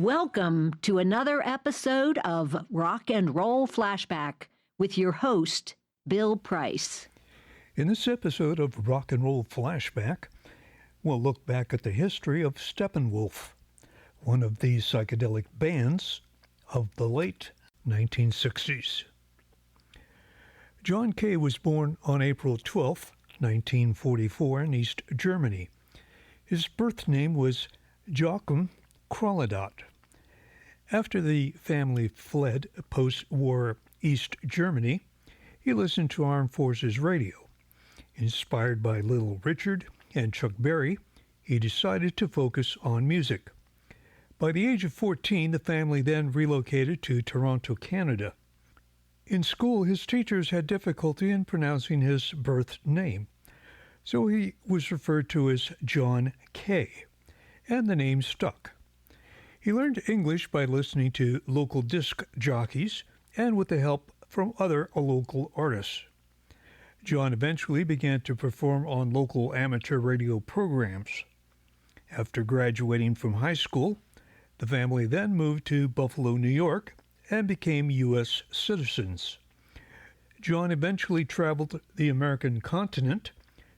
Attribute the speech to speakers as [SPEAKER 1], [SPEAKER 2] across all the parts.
[SPEAKER 1] Welcome to another episode of Rock and Roll Flashback with your host, Bill Price.
[SPEAKER 2] In this episode of Rock and Roll Flashback, we'll look back at the history of Steppenwolf, one of the psychedelic bands of the late 1960s. John Kay was born on April 12, 1944 in East Germany. His birth name was Joachim Krolledot. After the family fled post-war East Germany, he listened to Armed Forces radio. Inspired by Little Richard and Chuck Berry, he decided to focus on music. By the age of 14, the family then relocated to Toronto, Canada. In school, his teachers had difficulty in pronouncing his birth name, so he was referred to as John Kay, and the name stuck. He learned English by listening to local disc jockeys and with the help from other local artists. John eventually began to perform on local amateur radio programs. After graduating from high school, the family then moved to Buffalo, New York, and became U.S. citizens. John eventually traveled the American continent,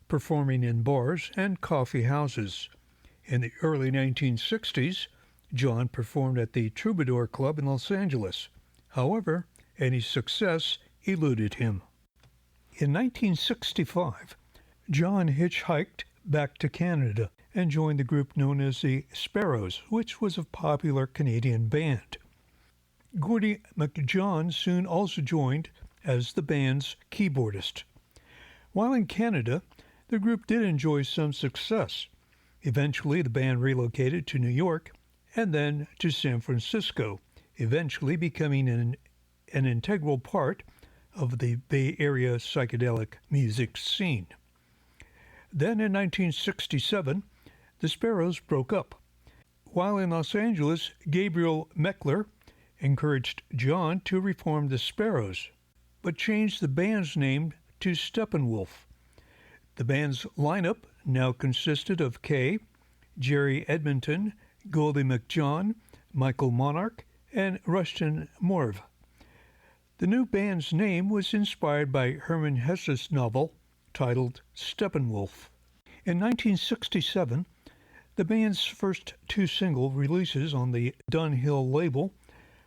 [SPEAKER 2] performing in bars and coffee houses. In the early 1960s, John performed at the Troubadour Club in Los Angeles. However, any success eluded him. In 1965, John hitchhiked back to Canada and joined the group known as the Sparrows, which was a popular Canadian band. Gordie McJohn soon also joined as the band's keyboardist. While in Canada, the group did enjoy some success. Eventually, the band relocated to New York and then to San Francisco, eventually becoming an integral part of the Bay Area psychedelic music scene. Then in 1967, the Sparrows broke up. While in Los Angeles, Gabriel Meckler encouraged John to reform the Sparrows, but changed the band's name to Steppenwolf. The band's lineup now consisted of Kay, Jerry Edmonton, Goldie McJohn, Michael Monarch, and Rushton Morv. The new band's name was inspired by Hermann Hesse's novel titled Steppenwolf. In 1967, the band's first two single releases on the Dunhill label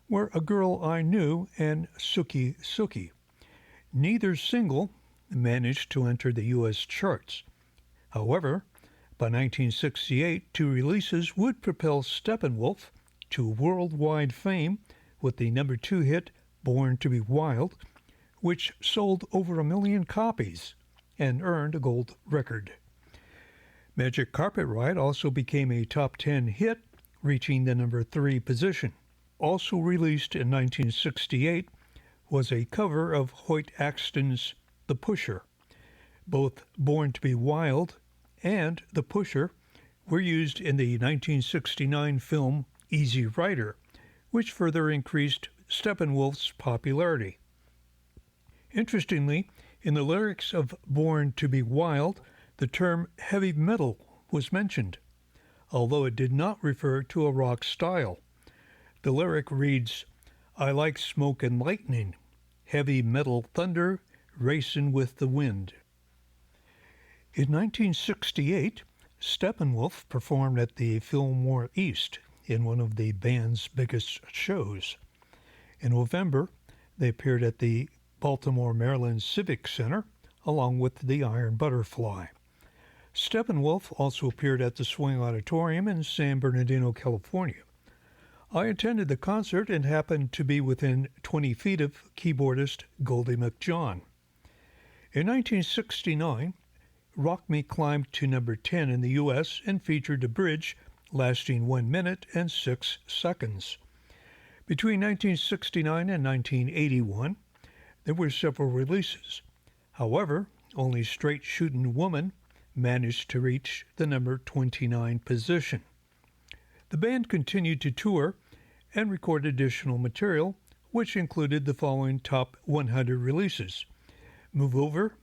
[SPEAKER 2] were A Girl I Knew and Sookie Sookie. Neither single managed to enter the U.S. charts. However, by 1968, two releases would propel Steppenwolf to worldwide fame with the number 2 hit Born to be Wild, which sold over 1 million copies and earned a gold record. Magic Carpet Ride also became a top 10 hit, reaching the number 3 position. Also released in 1968 was a cover of Hoyt Axton's The Pusher. Both Born to be Wild and The Pusher were used in the 1969 film Easy Rider, which further increased Steppenwolf's popularity. Interestingly, in the lyrics of Born to be Wild, the term heavy metal was mentioned, although it did not refer to a rock style. The lyric reads, "I like smoke and lightning, heavy metal thunder, racing with the wind." In 1968, Steppenwolf performed at the Fillmore East in one of the band's biggest shows. In November, they appeared at the Baltimore, Maryland Civic Center, along with the Iron Butterfly. Steppenwolf also appeared at the Swing Auditorium in San Bernardino, California. I attended the concert and happened to be within 20 feet of keyboardist Goldie McJohn. In 1969, Rock Me climbed to number 10 in the U.S. and featured a bridge lasting 1 minute and 6 seconds. Between 1969 and 1981, there were several releases. However, only Straight Shootin' Woman managed to reach the number 29 position. The band continued to tour and record additional material, which included the following top 100 releases: Move Over,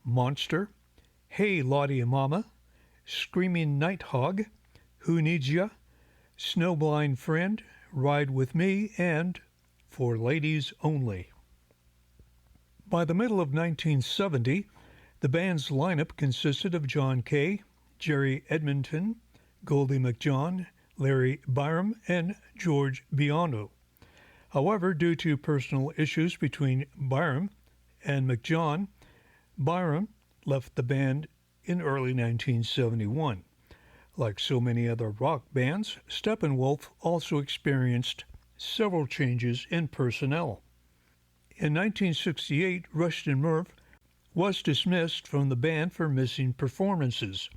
[SPEAKER 2] Monster, Hey Lottie Mama, Screaming Nighthog, Who Needs Ya, Snowblind Friend, Ride With Me, and For Ladies Only. By the middle of 1970, the band's lineup consisted of John Kay, Jerry Edmonton, Goldie McJohn, Larry Byram, and George Biondo. However, due to personal issues between Byram and McJohn, Byram left the band in early 1971. Like so many other rock bands, Steppenwolf also experienced several changes in personnel. In 1968, Rushton Murph was dismissed from the band for missing performances.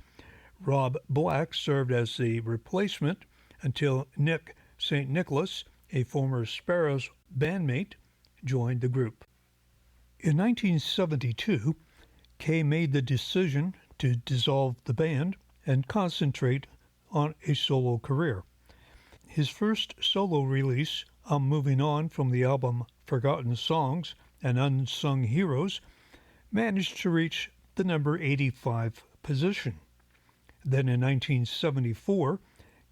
[SPEAKER 2] Rob Black served as the replacement until Nick St. Nicholas, a former Sparrows bandmate, joined the group. In 1972, Kay made the decision to dissolve the band and concentrate on a solo career. His first solo release, I'm Moving On, from the album Forgotten Songs and Unsung Heroes, managed to reach the number 85 position. Then in 1974,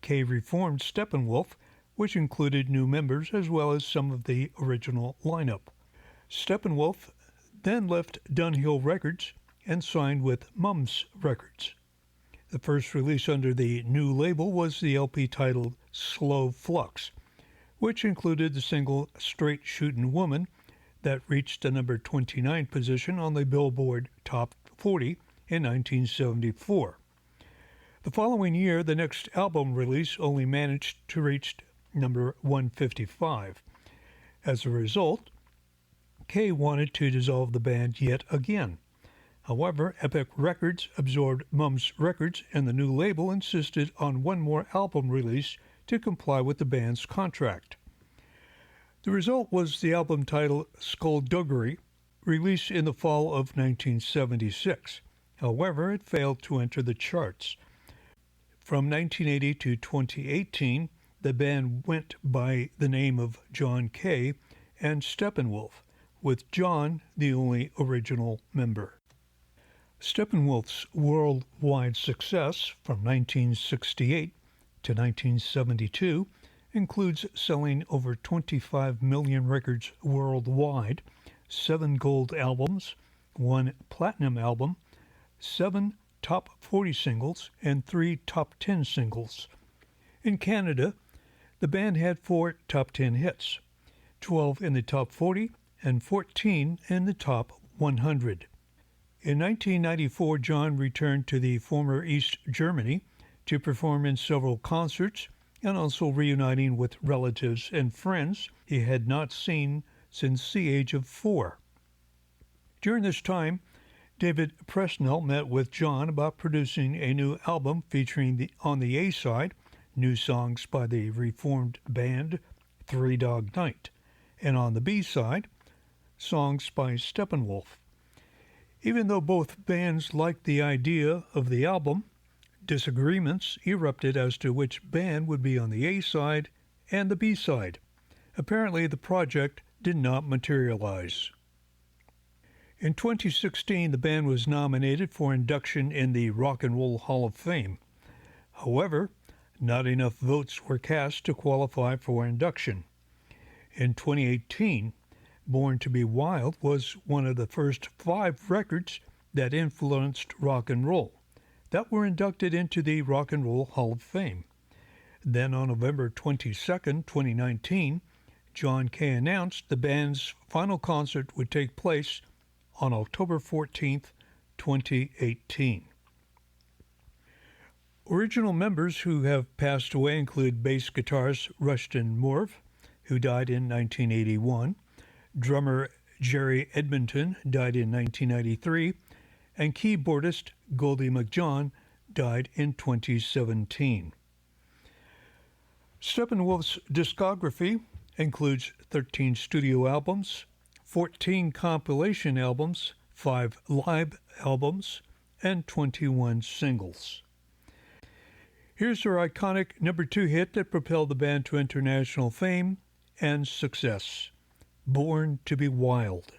[SPEAKER 2] Kay reformed Steppenwolf, which included new members as well as some of the original lineup. Steppenwolf then left Dunhill Records and signed with Mums Records. The first release under the new label was the LP titled Slow Flux, which included the single Straight Shootin' Woman that reached the number 29 position on the Billboard Top 40 in 1974. The following year, the next album release only managed to reach number 155. As a result, Kay wanted to dissolve the band yet again. However, Epic Records absorbed Mums Records, and the new label insisted on one more album release to comply with the band's contract. The result was the album titled Skullduggery, released in the fall of 1976. However, it failed to enter the charts. From 1980 to 2018, the band went by the name of John Kay and Steppenwolf, with John the only original member. Steppenwolf's worldwide success from 1968 to 1972 includes selling over 25 million records worldwide, 7 gold albums, 1 platinum album, 7 top 40 singles, and 3 top 10 singles. In Canada, the band had 4 top 10 hits, 12 in the top 40 and 14 in the top 100. In 1994, John returned to the former East Germany to perform in several concerts and also reuniting with relatives and friends he had not seen since the age of 4. During this time, David Presnell met with John about producing a new album featuring on the A-side new songs by the reformed band Three Dog Night, and on the B-side, songs by Steppenwolf. Even though both bands liked the idea of the album, disagreements erupted as to which band would be on the A-side and the B-side. Apparently, the project did not materialize. In 2016, the band was nominated for induction in the Rock and Roll Hall of Fame. However, not enough votes were cast to qualify for induction. In 2018, Born to Be Wild was one of the first 5 records that influenced rock and roll that were inducted into the Rock and Roll Hall of Fame. Then on November 22, 2019, John Kay announced the band's final concert would take place on October 14, 2018. Original members who have passed away include bass guitarist Rushton Murph, who died in 1981, drummer Jerry Edmonton died in 1993, and keyboardist Goldie McJohn died in 2017. Steppenwolf's discography includes 13 studio albums, 14 compilation albums, 5 live albums, and 21 singles. Here's their iconic number 2 hit that propelled the band to international fame and success, Born to Be Wild.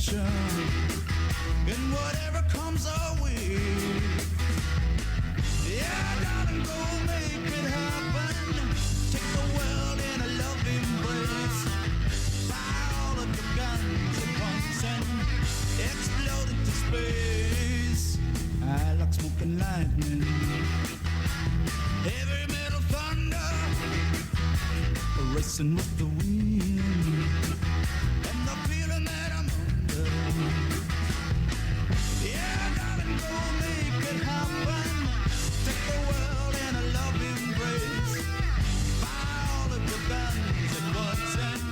[SPEAKER 3] adventure in whatever comes our way. Yeah, darling, go make it happen. Take the world in a loving embrace. Fire all of your guns at once and explode into space. I like smoke and lightning, heavy metal thunder, racing with the wind, and the feeling that I'm under. Yeah, darling, go make it happen. Take the world in a loving embrace. Fire all of your guns at once and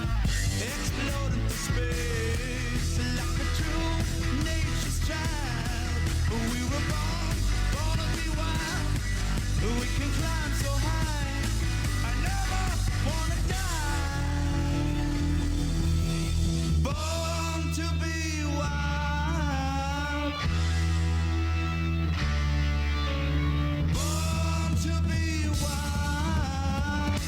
[SPEAKER 3] explode into space. Like a true nature's child, we were born to be wild. We can climb so high, I never wanna die. Born to be wild. Born to be wild.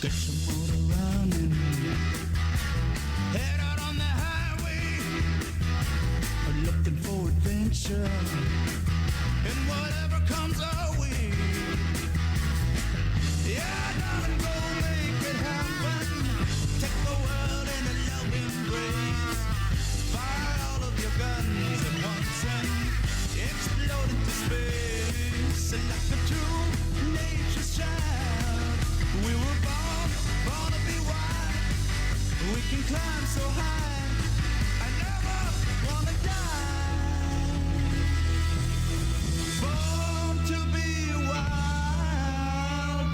[SPEAKER 3] Get your motor running, head out on the highway, looking for adventure, and whatever comes our way. Yeah, darling, go make it happen. Take the world in a loving embrace. Fire all of your guns at once and explode into space. Like a true nature's child, we were born to be wild. We can climb so high, I never wanna die. Born to be wild.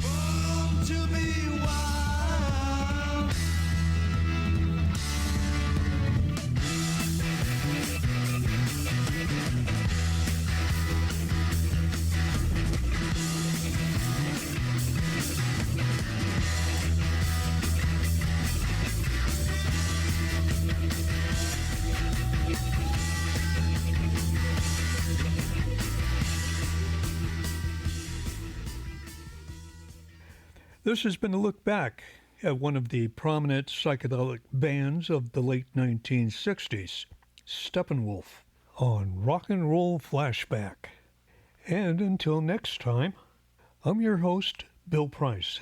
[SPEAKER 3] Born to be wild.
[SPEAKER 2] This has been a look back at one of the prominent psychedelic bands of the late 1960s, Steppenwolf, on Rock and Roll Flashback. And until next time, I'm your host, Bill Price.